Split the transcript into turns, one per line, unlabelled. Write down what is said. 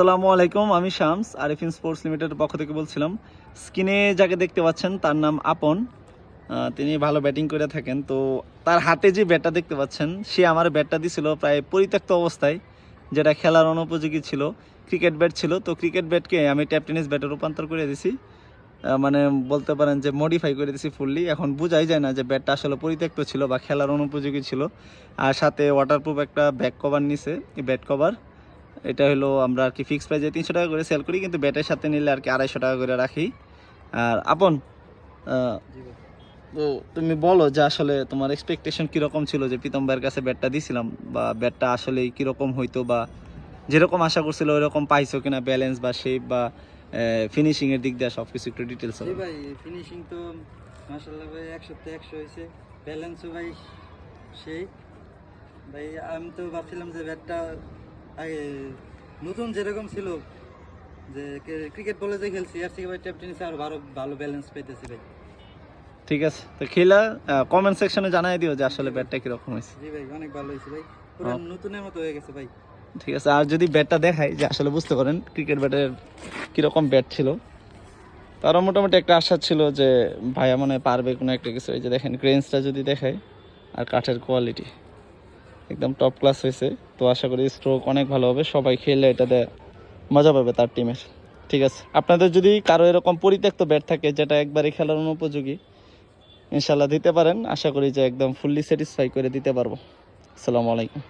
আসসালামু আলাইকুম, আমি শামস আরিফিন স্পোর্টস লিমিটেডের পক্ষ থেকে বলছিলাম। স্ক্রিনে যাকে দেখতে পাচ্ছেন তার নাম আপন। তিনি ভালো ব্যাটিং করে থাকেন। তো তার হাতে যে ব্যাটটা দেখতে পাচ্ছেন, সে আমার ব্যাটটা দিছিল প্রায় পরিত্যক্ত অবস্থায়, যেটা খেলার অনুপযোগী ছিল। ক্রিকেট ব্যাট ছিল, তো ক্রিকেট ব্যাটকে আমি ট্যাপ টেনিস ব্যাটে রূপান্তর করে দিছি। মানে বলতে পারেন যে মডিফাই করে দিছি ফুললি। এখন বোঝাই যায় না যে ব্যাটটা আসলে পরিত্যক্ত ছিল বা খেলার অনুপযোগী ছিল। আর সাথে ওয়াটারপ্রুফ একটা ব্যাক কভার নিছে, ব্যাট কভার। এটা হলো আমরা আর কি ফিক্স প্রাইজে 300 টাকা করে সেল করি, কিন্তু ব্যাটের সাথে নিলে আর কি 250 টাকা করে রাখি। আর আপন, তো তুমি বলো যে আসলে তোমার এক্সপেকটেশন কীরকম ছিল যে প্রীতম ভাইয়ের কাছে ব্যাটটা দিছিলাম, বা ব্যাটটা আসলে কীরকম হইতো, বা যেরকম আশা করছিল ওইরকম পাইছো কিনা, ব্যালেন্স বা শেপ বা ফিনিশিংয়ের দিক দিয়ে সব কিছু একটু ডিটেলস হবে।
ভাই ফিনিশিং তো মাশাআল্লাহ ভাই 100তে 100 হয়েছে। ব্যালেন্সও ভাই সেই। ভাই আমি তো ভাবছিলাম যে ব্যাটটা আগে নতুন যেরকম ছিল, যে ক্রিকেট বলে যে খেলছি, আর থেকে ভাই ট্যাপ টেনিসে আর ভালো ভালো ব্যালেন্স পেতেছি ভাই।
ঠিক আছে, তো খেলা কমেন্ট সেকশনে জানাই দিও যে আসলে ব্যাটটা কীরকম হয়েছে।
জি ভাই, অনেক ভালো হয়েছে ভাই, পুরো নতুনের মতো হয়ে গেছে ভাই।
ঠিক আছে, আর যদি ব্যাটটা দেখাই যে আসলে বুঝতে পারেন ক্রিকেট ব্যাটের কীরকম ব্যাট ছিল, তারও মোটামুটি একটা আশা ছিল যে ভাইয়া মনে হয় পারবে কোনো একটা কিছু। এই যে দেখেন গ্রেন্সটা যদি দেখায়, আর কাঠের কোয়ালিটি একদম টপ ক্লাস হয়েছে। তো আশা করি স্ট্রোক অনেক ভালো হবে, সবাই খেললে এটাতে মজা পাবে তার টিমের। ঠিক আছে, আপনাদের যদি কারো এরকম পরিত্যক্ত ব্যাট থাকে যেটা একবারে খেলার অনুপযোগী, ইনশাল্লাহ দিতে পারেন। আশা করি যে একদম ফুললি স্যাটিসফাই করে দিতে পারবো। আসসালামু আলাইকুম।